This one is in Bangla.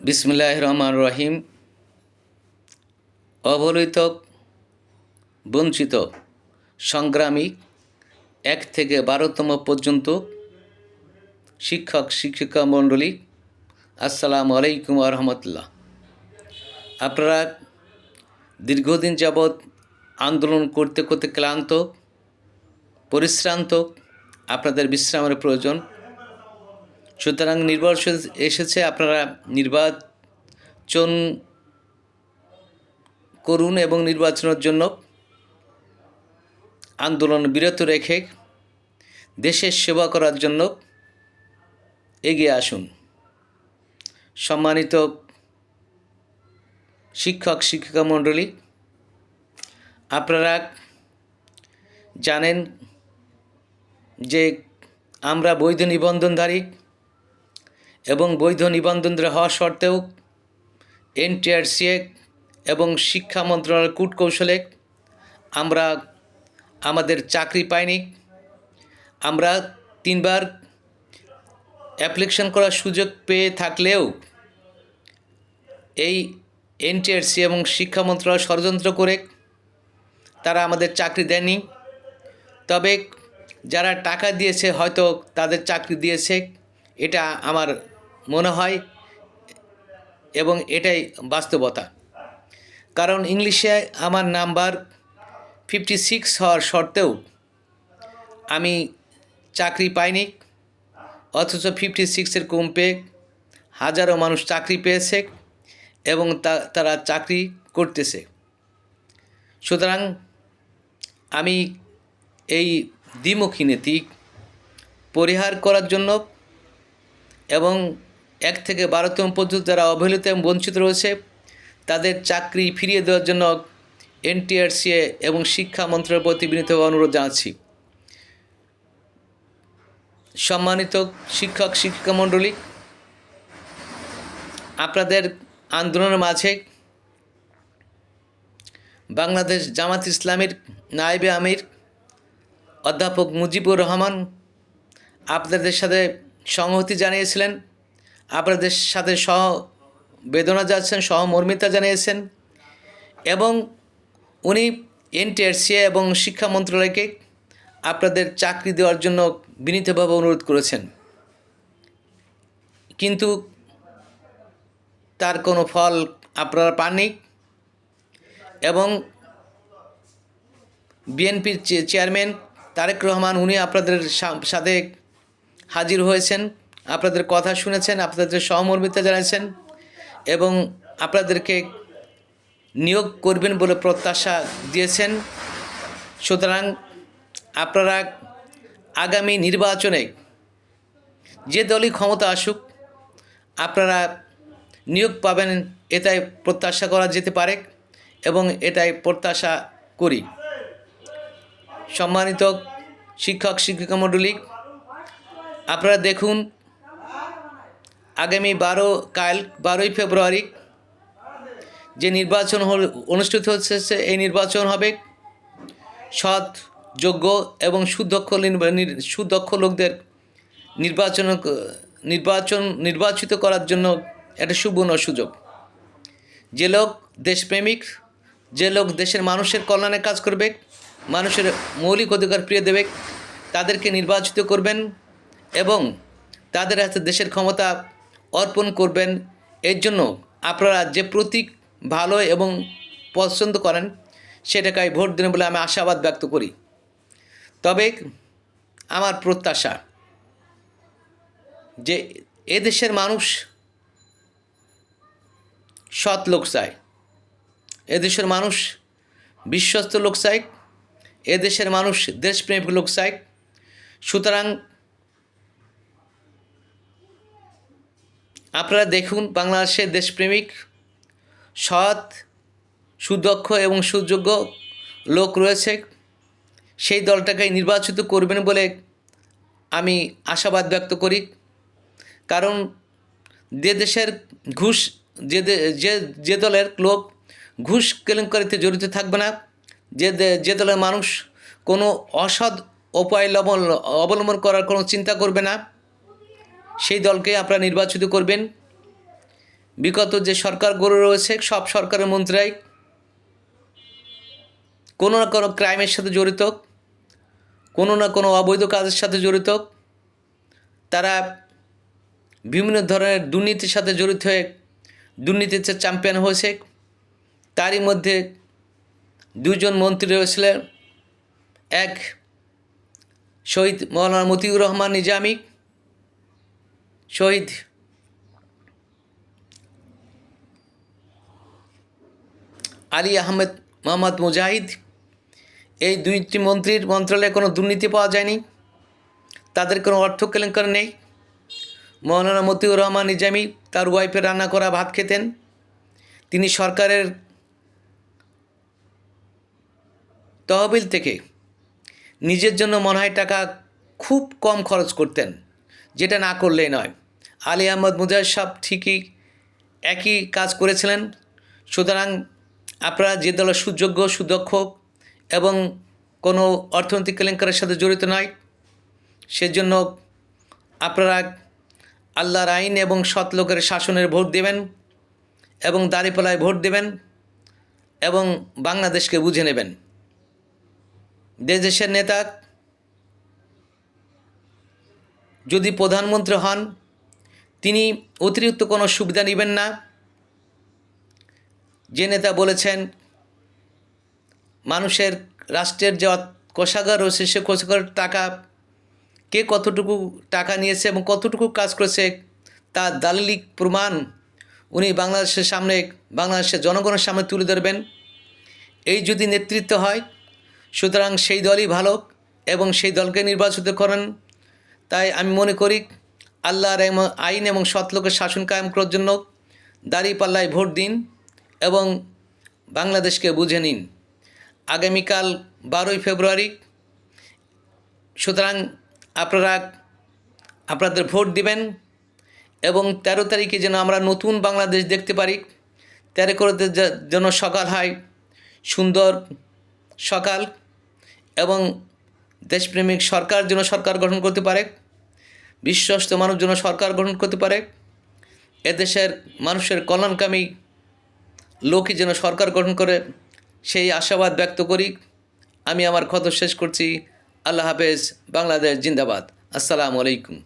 বিসমিল্লাহির রহমানির রহিম। অবহেলিত, বঞ্চিত, সংগ্রামী 1 থেকে 12তম পর্যন্ত শিক্ষক শিক্ষিকা মণ্ডলী, আসসালামু আলাইকুম ওয়া রাহমাতুল্লাহ। আপনারা দীর্ঘদিন যাবৎ আন্দোলন করতে করতে ক্লান্ত, পরিশ্রান্ত, আপনাদের বিশ্রামের প্রয়োজন। সুতরাং নির্বাচন এসেছে, আপনারা নির্বাচন করুন এবং নির্বাচনের জন্য আন্দোলন বিরত রেখে দেশের সেবা করার জন্য এগিয়ে আসুন। সম্মানিত শিক্ষক শিক্ষিকা মণ্ডলী, আপনারা জানেন যে আমরা বৈধ নিবন্ধনধারী এবং বৈধ নিবন্ধনধারী হওয়া সত্ত্বেও এনটিআরসিএ এবং শিক্ষা মন্ত্রণালয়ের কূটকৌশলে আমরা আমাদের চাকরি পাইনি। আমরা 3বার অ্যাপ্লিকেশন করার সুযোগ পেয়ে থাকলেও এই এনটিআরসি এবং শিক্ষা মন্ত্রণালয় ষড়যন্ত্র করে তারা আমাদের চাকরি দেয়নি। তবে যারা টাকা দিয়েছে হয়তো তাদের চাকরি দিয়েছে, এটা আমার মনে হয় এবং এটাই বাস্তবতা। কারণ ইংলিশে আমার নাম্বার 56 হওয়ার সত্ত্বেও আমি চাকরি পাইনি, অথচ 56-এর কম পেয়ে হাজারো মানুষ চাকরি পেয়েছে এবং তারা চাকরি করতেছে। সুতরাং আমি এই দ্বিমুখী নীতি পরিহার করার জন্য এবং 1 থেকে 12তম পর্যন্ত যারা অবহেলিত এবং বঞ্চিত রয়েছে তাদের চাকরি ফিরিয়ে দেওয়ার জন্য এনটিআরসিএ এবং শিক্ষা মন্ত্রণালয়ের প্রতি বিনীতভাবে অনুরোধ জানাচ্ছি। সম্মানিত শিক্ষক শিক্ষিকা মণ্ডলী, আপনাদের আন্দোলনের মাঝে বাংলাদেশ জামাত ইসলামীর নায়েবে আমির অধ্যাপক মুজিবুর রহমান আপনাদের সাথে সংহতি জানিয়েছিলেন, আপনাদের সাথে বেদনা যাচ্ছেন, সহমর্মিতা জানিয়েছেন এবং উনি এনটিআরসিএ এবং শিক্ষা মন্ত্রণালয়কে আপনাদের চাকরি দেওয়ার জন্য বিনীতভাবে অনুরোধ করেছেন। কিন্তু তার কোনো ফল আপনারা পাননি এবং বিএনপির চেয়ারম্যান তারেক রহমান উনি আপনাদের সাথে হাজির হয়েছেন, আপনাদের কথা শুনেছেন, আপনাদের সহমর্মিতা জানিয়েছেন এবং আপনাদেরকে নিয়োগ করবেন বলে প্রত্যাশা দিয়েছেন। সুতরাং আপনারা আগামী নির্বাচনে যে দলই ক্ষমতা আসুক আপনারা নিয়োগ পাবেন, এটাই প্রত্যাশা করা যেতে পারে এবং এটাই প্রত্যাশা করি। সম্মানিত শিক্ষক শিক্ষিকা মণ্ডলী, আপনারা দেখুন আগামী 12ই ফেব্রুয়ারি যে নির্বাচন অনুষ্ঠিত হচ্ছে, এই নির্বাচন হবে সৎ, যোগ্য এবং সুদক্ষ লোকদের নির্বাচিত করার জন্য একটা সুবর্ণ সুযোগ। যে লোক দেশপ্রেমিক, যে লোক দেশের মানুষের কল্যাণে কাজ করবে, মানুষের মৌলিক অধিকার ফিরিয়ে দেবে, তাদেরকে নির্বাচিত করবেন এবং তাদের হাতে দেশের ক্ষমতা অর্পণ করবেন। এর জন্য আপনারা যে প্রতীক ভালো এবং পছন্দ করেন সেটাকে ভোট দেবেন বলে আমি আশাবাদ ব্যক্ত করি। তবে আমার প্রত্যাশা যে এদেশের মানুষ সৎ লোক চায়, এদেশের মানুষ বিশ্বস্ত লোক চায়, এদেশের মানুষ দেশপ্রেমিক লোক চায়। সুতরাং আপনারা দেখুন বাংলাদেশের দেশপ্রেমিক, সৎ, সুদক্ষ এবং সুযোগ্য লোক রয়েছে, সেই দলটাকে নির্বাচিত করবেন বলে আমি আশাবাদ ব্যক্ত করি। কারণ দেশের ঘুষ যে দলের লোক ঘুষ কেলেঙ্কারিতে জড়িত থাকবে না, যে দলের মানুষ কোনো অসৎ উপায় অবলম্বন করার কোনো চিন্তা করবে না, সেই দলকে আপনারা নির্বাচিত করবেন বিগত যে সরকার গড়ে রয়েছে সব সরকারের মন্ত্রীরাই কোনো না কোনো ক্রাইমের সাথে জড়িত, কোনো না কোনো অবৈধ কাজের সাথে জড়িত। তারা বিভিন্ন ধরনের দুর্নীতির সাথে জড়িত হয়ে দুর্নীতিতে চ্যাম্পিয়ন হয়েছে। তারই মধ্যে দুজন মন্ত্রী রয়েছিলেন, এক শহীদ মৌলানা মতিউর রহমান নিজামী, শহীদ আলী আহমেদ মোহাম্মদ মুজাহিদ। এই দুইটি মন্ত্রীর মন্ত্রণালয়ে কোনো দুর্নীতি পাওয়া যায়নি, তাদের কোনো অর্থ কেলেঙ্কারি নেই। মৌলানা মতিউর রহমান নিজামী তার ওয়াইফের রান্না করা ভাত খেতেন। তিনি সরকারের তহবিল থেকে নিজের জন্য মনে হয় টাকা খুব কম খরচ করতেন, যেটা না করলেই নয়। আলী আহমদ মুজাহিদ সাহেব ঠিকই একই কাজ করেছিলেন। সুতরাং আপনারা যে দলের সুযোগ্য সুদক্ষ এবং কোনো অর্থনৈতিক কেলেঙ্কারির সাথে জড়িত নয়, সেজন্য আপনারা আল্লাহর আইন এবং সৎ লোকের শাসনের ভোট দেবেন এবং দাঁড়িপাল্লায় ভোট দেবেন এবং বাংলাদেশকে বুঝে নেবেন। দেশের নেতা যদি প্রধানমন্ত্রী হন, তিনি অতিরিক্ত কোনো সুবিধা নেবেন না। যে নেতা বলেছেন মানুষের রাষ্ট্রের যে কোষাগার রয়েছে সে কোষাগারের টাকা কে কতটুকু টাকা নিয়েছে এবং কতটুকু কাজ করেছে তার দালিলিক প্রমাণ উনি বাংলাদেশের সামনে, বাংলাদেশের জনগণের সামনে তুলে ধরবেন। এই যদি নেতৃত্ব হয়, সুতরাং সেই দলই ভালো এবং সেই দলকে নির্বাচিত করেন। তাই আমি মনে করি আল্লাহর আইন এবং সৎ লোকের শাসন কায়েম করার জন্য দাঁড়িপাল্লায় ভোট দিন এবং বাংলাদেশকে বুঝে নিন। আগামীকাল 12ই ফেব্রুয়ারি, সুতরাং আপনারা আপনাদের ভোট দিবেন এবং 13 তারিখে যেন আমরা নতুন বাংলাদেশ দেখতে পারি। 13 করে যেন সকাল হয় সুন্দর সকাল এবং দেশপ্রেমিক সরকার যেন সরকার গঠন করতে পারে, বিশ্বস্ত মানুষ যেন সরকার গঠন করতে পারে, এদেশের মানুষের কল্যাণকামী লোকই যেন সরকার গঠন করে, সেই আশাবাদ ব্যক্ত করি। আমি আমার কথা শেষ করছি। আল্লাহ হাফেজ। বাংলাদেশ জিন্দাবাদ। আসসালামু আলাইকুম।